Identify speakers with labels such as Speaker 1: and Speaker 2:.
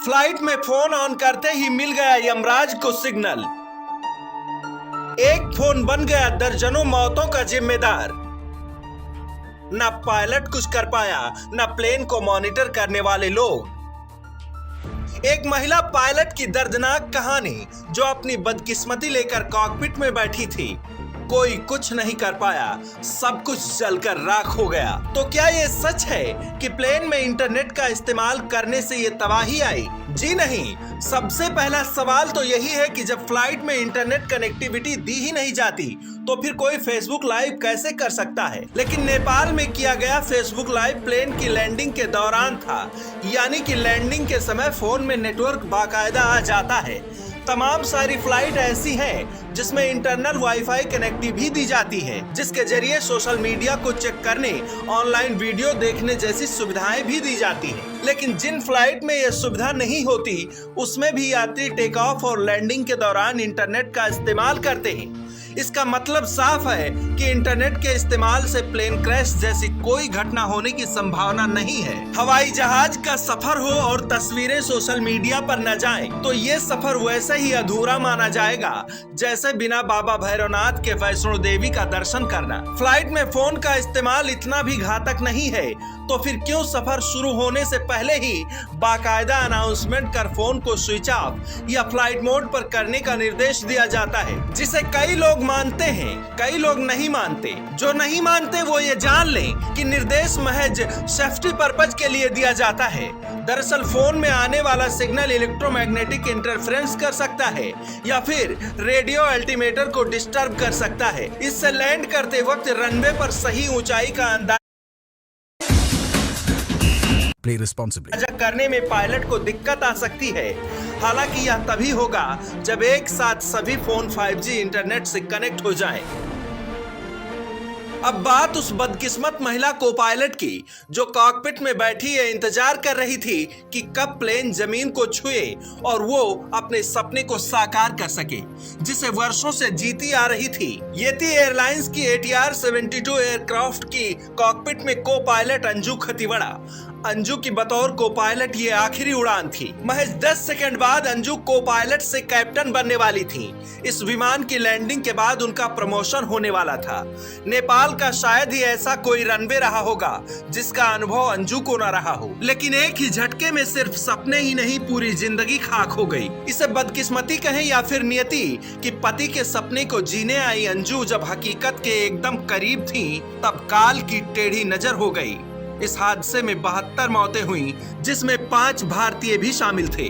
Speaker 1: Flight में phone on करते ही मिल गया यमराज को सिग्नल। एक फोन बन गया दर्जनों मौतों का जिम्मेदार। न पायलट कुछ कर पाया, न प्लेन को मॉनिटर करने वाले लोग। एक महिला पायलट की दर्दनाक कहानी, जो अपनी बदकिस्मती लेकर कॉकपिट में बैठी थी। कोई कुछ नहीं कर पाया, सब कुछ जलकर राख हो गया। तो क्या ये सच है कि प्लेन में इंटरनेट का इस्तेमाल करने से ये तबाही आई? जी नहीं। सबसे पहला सवाल तो यही है कि जब फ्लाइट में इंटरनेट कनेक्टिविटी दी ही नहीं जाती तो फिर कोई फेसबुक लाइव कैसे कर सकता है? लेकिन नेपाल में किया गया फेसबुक लाइव प्लेन की लैंडिंग के दौरान था, यानी कि लैंडिंग के समय फोन में नेटवर्क बाकायदा आ जाता है। तमाम सारी फ्लाइट ऐसी हैं जिसमें इंटरनल वाईफाई कनेक्टिविटी भी दी जाती है, जिसके जरिए सोशल मीडिया को चेक करने, ऑनलाइन वीडियो देखने जैसी सुविधाएं भी दी जाती हैं। लेकिन जिन फ्लाइट में यह सुविधा नहीं होती, उसमें भी यात्री टेक ऑफ और लैंडिंग के दौरान इंटरनेट का इस्तेमाल करते हैं। इसका मतलब साफ है कि इंटरनेट के इस्तेमाल से प्लेन क्रैश जैसी कोई घटना होने की संभावना नहीं है। हवाई जहाज का सफर हो और तस्वीरें सोशल मीडिया पर न जाएं, तो ये सफर वैसे ही अधूरा माना जाएगा जैसे बिना बाबा भैरवनाथ के वैष्णो देवी का दर्शन करना। फ्लाइट में फोन का इस्तेमाल इतना भी घातक नहीं है, तो फिर क्यों सफर शुरू होने से पहले ही बाकायदा अनाउंसमेंट कर फोन को स्विच ऑफ या फ्लाइट मोड पर करने का निर्देश दिया जाता है, जिसे कई लोग मानते हैं, कई लोग नहीं मानते। जो नहीं मानते वो ये जान लें कि निर्देश महज सेफ्टी पर्पज के लिए दिया जाता है। दरअसल फोन में आने वाला सिग्नल इलेक्ट्रोमैग्नेटिक इंटरफेरेंस कर सकता है या फिर रेडियो अल्टीमीटर को डिस्टर्ब कर सकता है। इससे लैंड करते वक्त रनवे पर सही ऊंचाई का अंदाजा करने में पायलट को दिक्कत आ सकती है। हालांकि यह तभी होगा जब एक साथ सभी फोन 5G इंटरनेट से कनेक्ट हो जाएं। अब बात उस बदकिस्मत महिला को पायलट की, जो कॉकपिट में बैठी है, इंतजार कर रही थी कि कब प्लेन जमीन को छुए और वो अपने सपने को साकार कर सके, जिसे वर्षों से जीती आ रही थी। येती एयरलाइंस की ATR 72 एयरक्राफ्ट की कॉकपिट में को पायलट अंजू खतीवड़ा। अंजू की बतौर को पायलट ये आखिरी उड़ान थी। महज 10 सेकंड बाद अंजू को पायलट से कैप्टन बनने वाली थी। इस विमान की लैंडिंग के बाद उनका प्रमोशन होने वाला था। नेपाल का शायद ही ऐसा कोई रनवे रहा होगा जिसका अनुभव अंजू को न रहा हो, लेकिन एक ही झटके में सिर्फ सपने ही नहीं, पूरी जिंदगी खाक हो गई। इसे बदकिस्मती कहें या फिर नियति कि पति के सपने को जीने आई अंजू जब हकीकत के एकदम करीब थी, तब काल की टेढ़ी नजर हो गई। इस हादसे में 72 मौतें हुई, जिसमें 5 भारतीय भी शामिल थे।